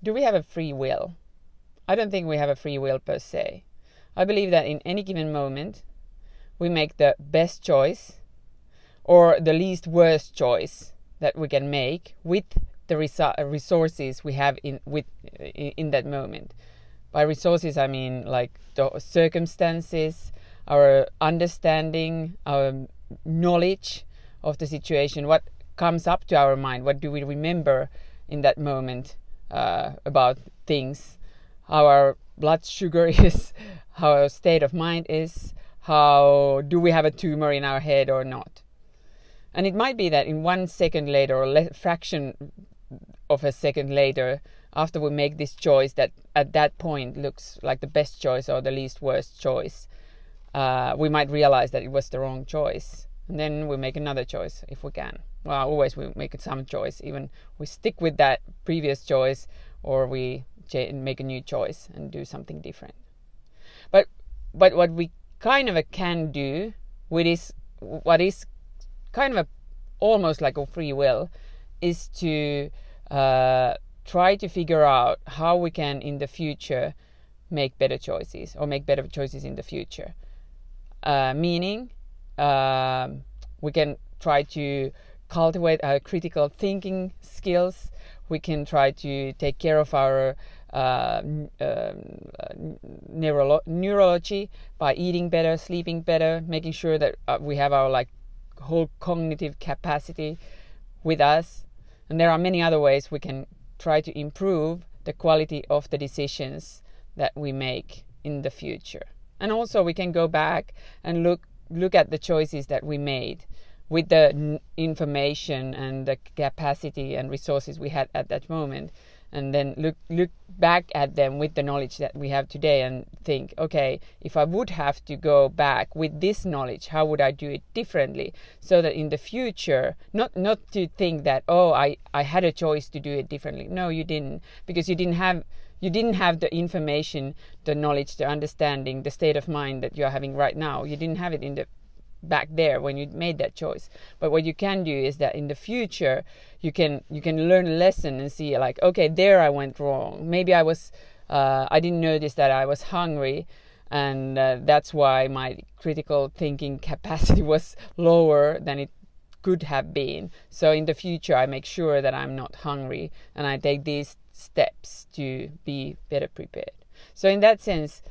do we have a free will? I don't think we have a free will per se. I believe that in any given moment, we make the best choice or the least worst choice that we can make with the resources we have in that moment. By resources, I mean like the circumstances, our understanding, our knowledge of the situation, what comes up to our mind, what do we remember in that moment about things, how our blood sugar is, how our state of mind is, how do we have a tumor in our head or not. And it might be that in 1 second later or fraction of a second later, after we make this choice that at that point looks like the best choice or the least worst choice, we might realize that it was the wrong choice. And then we make another choice if we can. Well, always we make some choice. Even we stick with that previous choice or we make a new choice and do something different. But what we kind of can do with what is kind of almost like a free will is to try to figure out how we can in the future make better choices or make better choices in the future. Meaning we can try to cultivate our critical thinking skills. We can try to take care of our neurology by eating better, sleeping better, making sure that we have our whole cognitive capacity with us. And there are many other ways we can try to improve the quality of the decisions that we make in the future. And also we can go back and look at the choices that we made with the information and the capacity and resources we had at that moment, and then look back at them with the knowledge that we have today and think, okay, if I would have to go back with this knowledge, how would I do it differently? So that in the future, not to think that, oh, I had a choice to do it differently. No, you didn't, because you didn't have the information, the knowledge, the understanding, the state of mind that you're having right now. You didn't have it in the back there when you made that choice. But what you can do is that in the future you can learn a lesson and see, like, okay, there I went wrong. Maybe I didn't notice that I was hungry, and that's why my critical thinking capacity was lower than it could have been. So in the future I make sure that I'm not hungry, and I take these steps to be better prepared. So in that sense,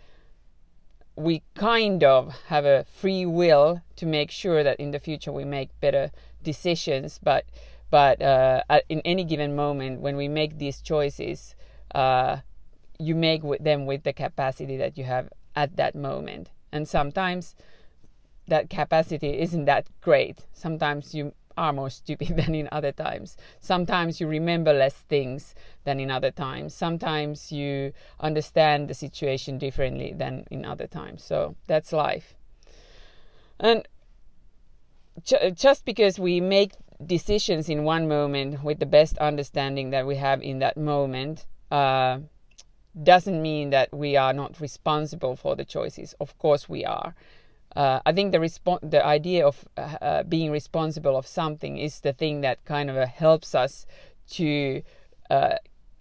we kind of have a free will to make sure that in the future we make better decisions, but in any given moment when we make these choices, you make them with the capacity that you have at that moment. And sometimes that capacity isn't that great. Sometimes you are more stupid than in other times. Sometimes you remember less things than in other times. Sometimes you understand the situation differently than in other times. So that's life. And just because we make decisions in one moment with the best understanding that we have in that moment doesn't mean that we are not responsible for the choices. Of course we are. I think the idea of being responsible of something is the thing that kind of helps us to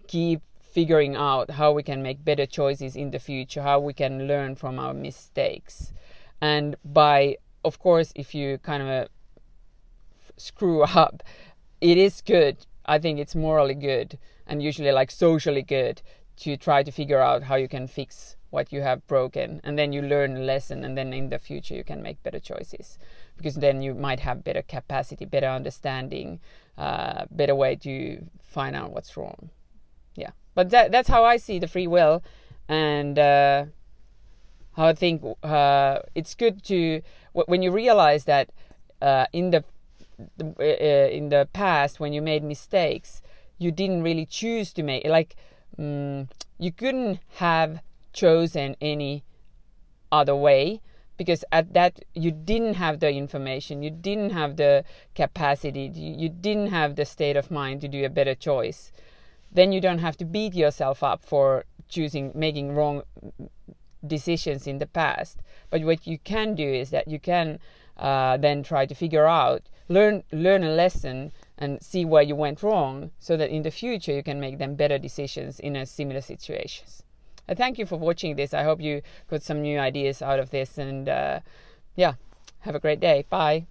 keep figuring out how we can make better choices in the future, how we can learn from our mistakes. And of course, if you kind of screw up, it is good. I think it's morally good and usually like socially good to try to figure out how you can fix what you have broken, and then you learn a lesson, and then in the future you can make better choices, because then you might have better capacity, better understanding, better way to find out what's wrong. Yeah, but that's how I see the free will, and how I think it's good to when you realize that in the past when you made mistakes, you didn't really choose to make you couldn't have chosen any other way, because at that you didn't have the information, you didn't have the capacity, you didn't have the state of mind to do a better choice. Then you don't have to beat yourself up for making wrong decisions in the past. But what you can do is that you can then try to figure out, learn a lesson, and see where you went wrong, so that in the future you can make them better decisions in a similar situations. I thank you for watching this. I hope you got some new ideas out of this, and yeah, have a great day. Bye.